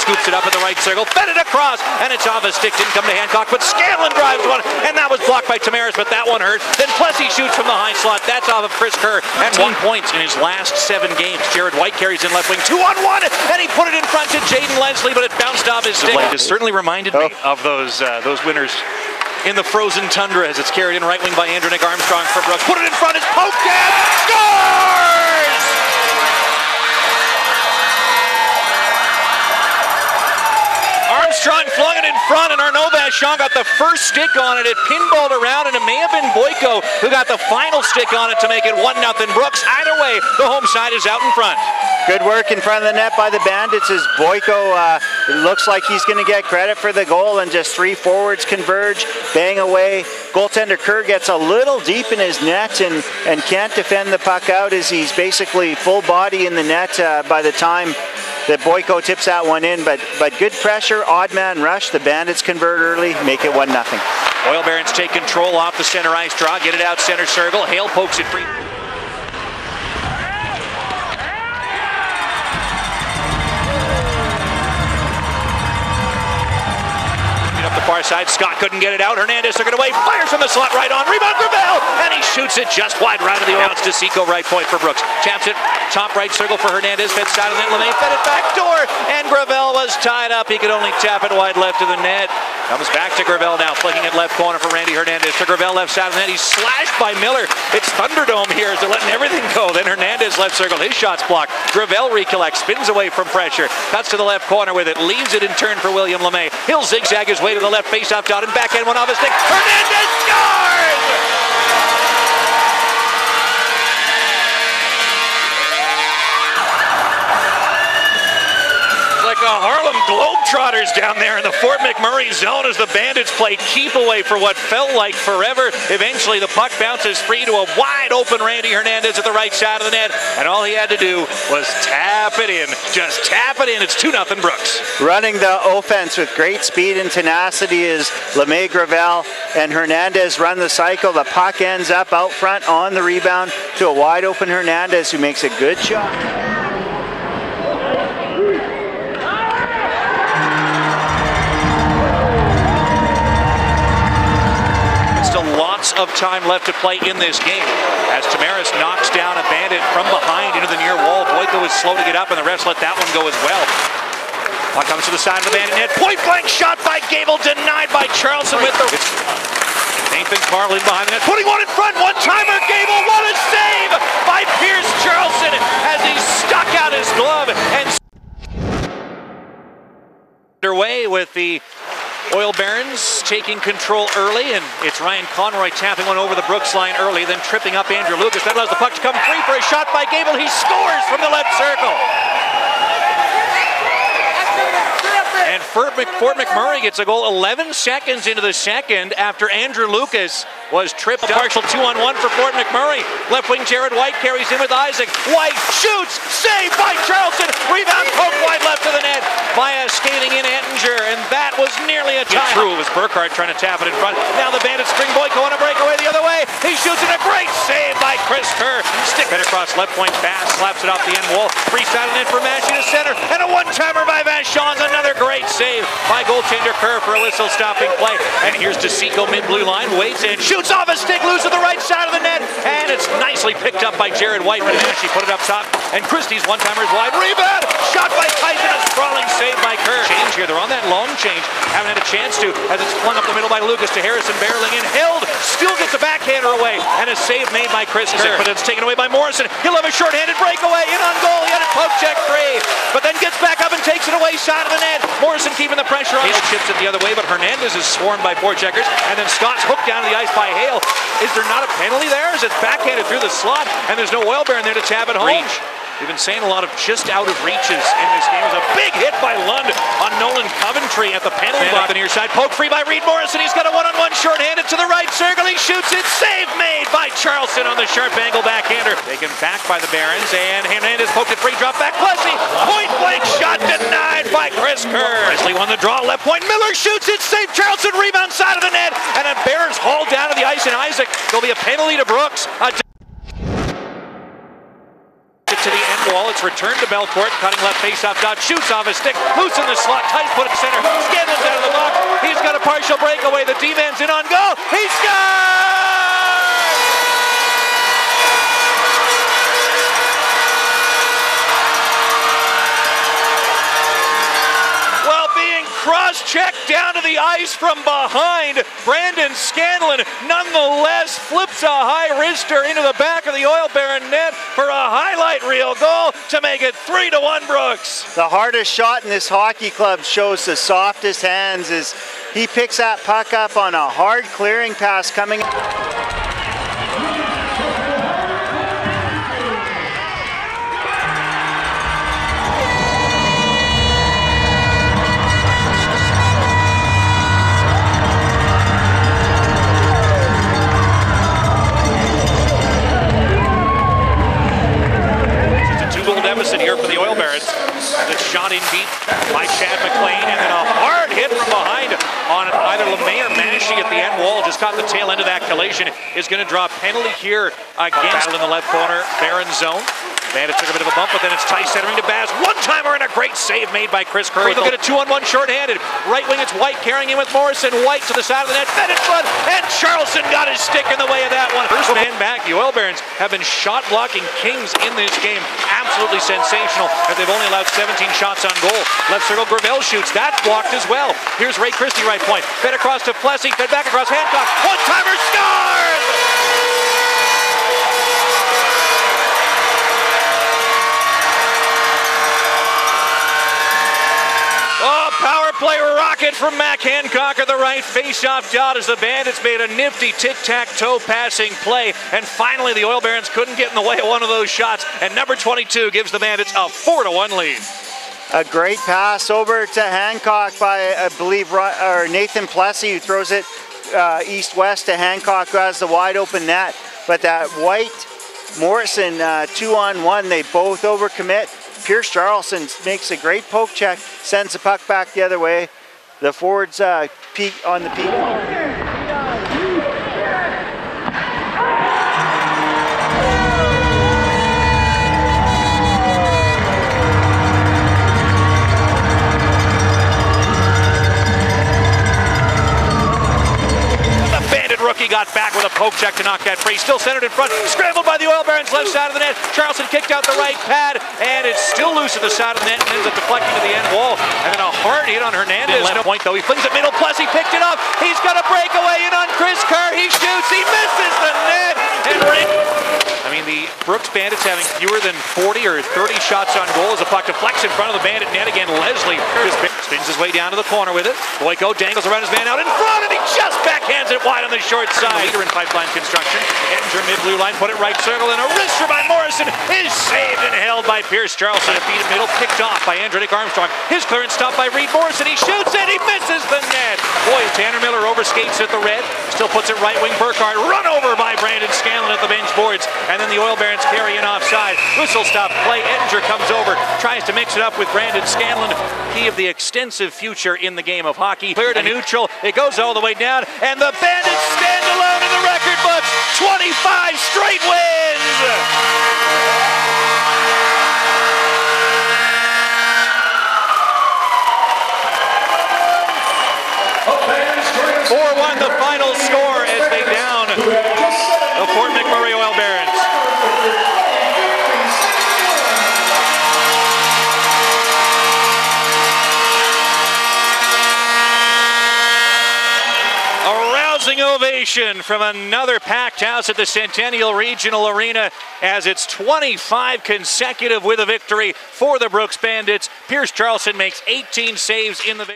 scoops it up in the right circle, fed it across, and it's off a stick, didn't come to Hancock, but Scanlon drives one, and that was blocked by Tamaris, but that one hurt. Then Plessy shoots from the high slot, that's off of Chris Curr, and 1 point in his last 7 games. Jared White carries in left wing, 2-on-1, and he put it in front to Jaden Leslie, but it bounced off his stick. It certainly reminded me of those winners in the frozen tundra as it's carried in right wing by Andrew Nick Armstrong for Brooks. Put it in front, it's poked in, scores! Armstrong flung it in front, and Arnaud Vachon got the first stick on it. It pinballed around, and it may have been Boyko who got the final stick on it to make it 1-0 Brooks. Either way, the home side is out in front. Good work in front of the net by the Bandits as Boyko looks like he's going to get credit for the goal, and just 3 forwards converge, bang away. Goaltender Kerr gets a little deep in his net and can't defend the puck out as he's basically full body in the net by the time that Boyko tips that one in, but good pressure, odd man rush. The Bandits convert early, make it 1-0. Oil Barons take control off the center ice draw, get it out center circle. Hale pokes it free. Far side, Scott couldn't get it out. Hernandez took it away, fires from the slot right on, rebound Gravel, and he shoots it just wide right of the oil. It's DeSico, right point for Brooks. Chaps it, top right circle for Hernandez, fed side of the net, LeMay fed it back door, and Gravel was tied up. He could only tap it wide left of the net. Comes back to Gravel now, flicking it left corner for Randy Hernandez. To Gravel left side of the net, he's slashed by Miller. It's Thunderdome here as they're letting everything go. Then Hernandez left circle, his shot's blocked. Gravel recollects, spins away from pressure, cuts to the left corner with it, leaves it in turn for William LeMay. He'll zigzag his way to the left face-off dot and backhand one off his stick. Hernandez scores! Like a Harlem Globetrotters down there in the Fort McMurray zone as the Bandits played keep away for what felt like forever. Eventually the puck bounces free to a wide open Randy Hernandez at the right side of the net, and all he had to do was tap it in. Just tap it in. It's 2-0 Brooks. Running the offense with great speed and tenacity is LeMay, Gravel, and Hernandez run the cycle. The puck ends up out front on the rebound to a wide open Hernandez who makes a good shot. Lots of time left to play in this game as Tamaris knocks down a Bandit from behind into the near wall. Boyko is slow to get up, and the refs let that one go as well. Puck comes to the side of the Bandit net. Point blank shot by Gable, denied by Charleson with the... Nathan Carlin behind the net, putting one in front, one-timer, Gable, what a save by Pierce Charleson as he stuck out his glove and underway with the Oil Barons taking control early, and it's Ryan Conroy tapping one over the Brooks line early, then tripping up Andrew Lucas. That allows the puck to come free for a shot by Gable. He scores from the left circle. And Fort McMurray gets a goal 11 seconds into the second after Andrew Lucas was tripped up. Partial 2-on-1 for Fort McMurray. Left wing Jared White carries in with Isaac. White shoots, saved by Charleson. Rebound poked wide left of the net by a skating in Ettinger, and that was nearly a tie. True, it was Burkhardt trying to tap it in front. Now the Bandits string Boyko on a breakaway the other way. He shoots in a great save by Chris Curr. Stick it across left point pass, slaps it off the end wall. Free side of the net for Massey to center, and a one-timer by Vachon. Another great save by goaltender Kerr for a whistle-stopping play. And here's DeSico mid-blue line, waits and shoots off a stick, loose to the right side of the net, and it's nicely picked up by Jared White. She put it up top, and Christie's one-timer's wide. Rebound! Shot by Tyson, a sprawling save by Kerr. Change here, they're on that long change. Haven't had a chance to, as it's flung up the middle by Lucas to Harrison, barreling in, held, still gets a backhander away, and a save made by Chris Curr. But it's taken away by Morrison. He'll have a short-handed breakaway, in on goal, he had it poke check free, but then gets back up and takes it away side of the net. Morrison keeping the pressure on. Hale chips it the other way, but Hernandez is swarmed by forecheckers, and then Scott's hooked down to the ice by Hale. Is there not a penalty there? As it's backhanded through the slot, and there's no Oil Baron there to tap it home. Reach. We've been saying a lot of just out of reaches in this game. It was a big hit by Lund on Nolan Coventry at the penalty box. The near side, poke free by Reed Morrison. He's got a one-on-one short-handed to the right circle. He shoots it. Save made by Charleson on the sharp angle backhander. Taken back by the Barons, and Hernandez poked it free, drop back. Plessy, point blank shot denied by Chris Curr. Presley won the draw, left point. Miller shoots it. Save Charleson, rebound side of the net, and a Barons hauled down to the ice, and Isaac. There'll be a penalty to Brooks. To the end wall. It's returned to Belcourt. Cutting left face-off dot. Shoots off his stick. Loose in the slot. Tight put at center. Scanlon's out of the box. He's got a partial breakaway. The D-man's in on goal. He scores! Well, being cross-checked down to the ice from behind, Brandon Scanlon nonetheless flips a high-wrister into the back of the Oil Baron net for a highlight reel goal to make it 3-1 Brooks. The hardest shot in this hockey club shows the softest hands as he picks that puck up on a hard clearing pass coming. Deficit here for the Oil Barons. And it's shot in deep by Chad McLean, and then a hard hit from behind on either LeMay or Massey at the end wall. Just caught the tail end of that collision. Is going to draw a penalty here against in the left corner, Baron zone. Bandit took a bit of a bump, but then it's tight centering to Baz. One-timer and a great save made by Chris Curr. They'll get a 2-on-1 shorthanded. Right wing, it's White carrying in with Morrison. White to the side of the net, fed in front, and Charleson got his stick in the way of that one. First man back, the Oil Barons have been shot-blocking kings in this game. Absolutely sensational, as they've only allowed 17 shots on goal. Left circle, Gravel shoots. That's blocked as well. Here's Ray Christie, right point. Fed across to Plessy, fed back across Hancock. One-timer scores! Power play rocket from Mac Hancock at the right face-off dot as the Bandits made a nifty tic-tac-toe passing play. And finally, the Oil Barons couldn't get in the way of one of those shots. And number 22 gives the Bandits a 4-1 lead. A great pass over to Hancock by, I believe, Nathan Plessy, who throws it east-west to Hancock, who has the wide-open net. But that White Morrison 2-on-1, they both overcommit. Pierce Charleson makes a great poke check, sends the puck back the other way. The forwards peak on the peak. Rookie got back with a poke check to knock that free. Still centered in front. Scrambled by the Oil Barons left side of the net. Charleson kicked out the right pad, and it's still loose at the side of the net and ends up deflecting to the end wall. And then a hard hit on Hernandez. Left point though. He flings it middle. Plessy picked it up. He's got a breakaway in on Chris Curr. He shoots. He misses the net. And I mean, the Brooks Bandits having fewer than 40 or 30 shots on goal as the puck deflects in front of the Bandit net again. Leslie just spins his way down to the corner with it. Boyko dangles around his man out in front, and he just backhands it wide on the short side. Leader in pipeline construction. Enter mid-blue line, put it right circle, and a wrister by Morrison is saved and held by Pierce Charleson. A feed in middle, picked off by Andrew Armstrong. His clearance stopped by Reed Morrison. He shoots and he misses the net. Boy, Tanner Miller overskates at the red. Still puts it right wing. Burkhardt run over by Brandon Scanlon at the bench boards. And then the Oil Barons carry in offside. Whistle stop play. Ettinger comes over, tries to mix it up with Brandon Scanlon. He of the extensive future in the game of hockey. Clear to neutral. It goes all the way down. And the Bandits stand alone in the record books. 25 straight wins. 4-1 the final score as they down the Fort McMurray Oil Barons. A rousing ovation from another packed house at the Centennial Regional Arena as it's 25 consecutive with a victory for the Brooks Bandits. Pierce Charleson makes 18 saves in the victory.